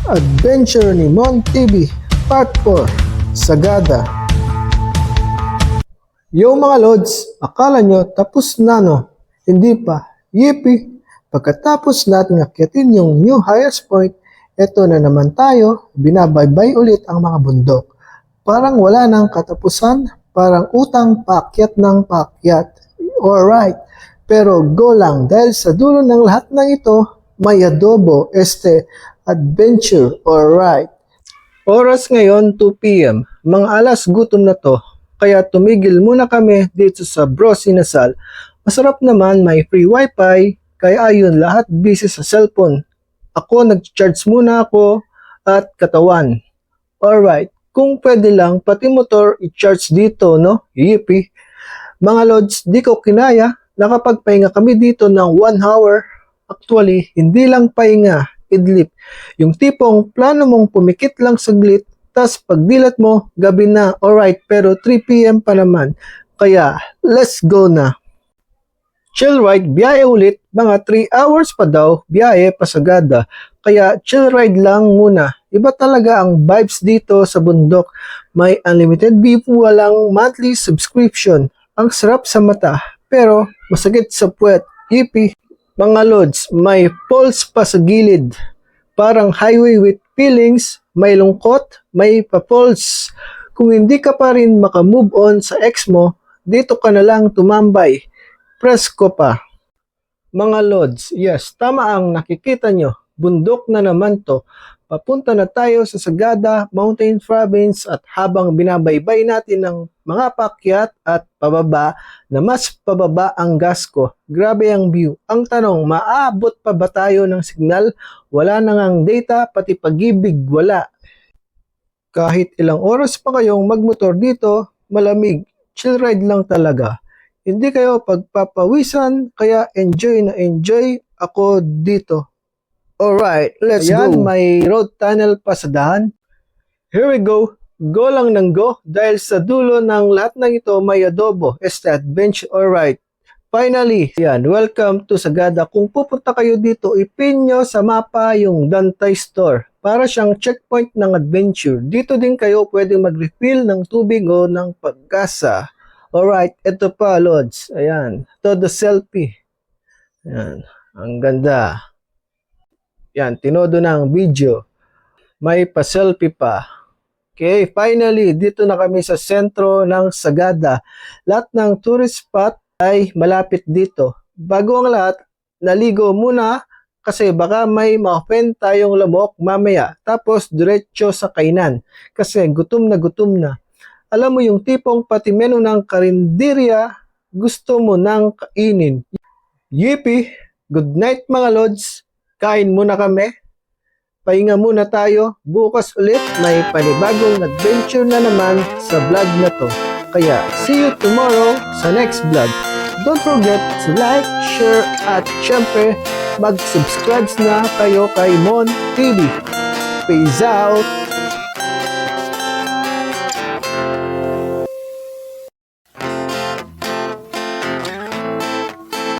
Adventure ni Mon TV Part 4 Sagada. Yo mga Lods, akala nyo tapos na no? Hindi pa. Yippee! Pagkatapos natin akyatin yung new highest point, eto na naman tayo, binabaybay ulit ang mga bundok. Parang wala nang katapusan, parang utang paakyat ng paakyat. Alright, pero go lang dahil sa dulo ng lahat ng ito, may adobo, adventure, alright. Oras ngayon 2 p.m. Mga alas gutom na to, kaya tumigil muna kami dito sa Bros Inasal. Masarap naman, may free wifi, kaya ayun lahat busy sa cellphone. Ako nag-charge muna ako at katawan. Alright, kung pwede lang pati motor i-charge dito, no? Yippee! Mga Lods, di ko kinaya, nakapagpahinga kami dito ng 1 hour. Actually, hindi lang pahinga, idlip. Yung tipong plano mong pumikit lang saglit, tas pagdilat mo, gabi na, alright, pero 3 p.m. pa naman. Kaya, let's go na. Chill ride, biyahe ulit, mga 3 hours pa daw, biyahe pa Sagada. Kaya, chill ride lang muna. Iba talaga ang vibes dito sa bundok. May unlimited view, walang monthly subscription. Ang sarap sa mata, pero masakit sa puwet. Yippee! Mga Lods, may falls pa sa gilid. Parang highway with feelings, may lungkot, may pa-falls. Kung hindi ka pa rin makamove on sa ex mo, dito ka na lang tumambay. Presko pa. Mga Lods, yes, tama ang nakikita nyo. Bundok na naman to. Papunta na tayo sa Sagada, Mountain Province at habang binabaybay natin ng mga pakyat at pababa na mas pababa ang gas ko. Grabe ang view. Ang tanong, maaabot pa ba tayo ng signal? Wala na ngang data, pati pag-ibig wala. Kahit ilang oras pa kayong magmotor dito, malamig. Chill ride lang talaga. Hindi kayo pagpapawisan, kaya enjoy na enjoy ako dito. Alright, let's go. May road tunnel pa sa daan. Here we go. Go lang ng go dahil sa dulo ng lahat ng ito may adobo. Adventure, alright. Finally, yan, welcome to Sagada. Kung pupunta kayo dito, ipin nyo sa mapa yung Dantay Store. Para siyang checkpoint ng adventure. Dito din kayo pwedeng mag-refill ng tubig o ng pag-asa. Alright, ito pa, Lods. Ayan, todo selfie. Ayan, ang ganda. Yan, tinodo na ang video. May pa-selfie pa. Okay, finally, dito na kami sa sentro ng Sagada. Lahat ng tourist spot ay malapit dito. Bago ang lahat, naligo muna kasi baka may ma-offend tayong lamok mamaya. Tapos, diretso sa kainan kasi gutom na gutom na. Alam mo yung tipong pati menu ng karinderya, gusto mo nang kainin. Yippee! Good night mga Lods! Kain muna kami. Pahinga muna tayo. Bukas ulit may panibagong adventure na naman sa vlog na to. Kaya see you tomorrow sa next vlog. Don't forget to like, share at syempre mag-subscribe na kayo kay Mon TV. Peace out!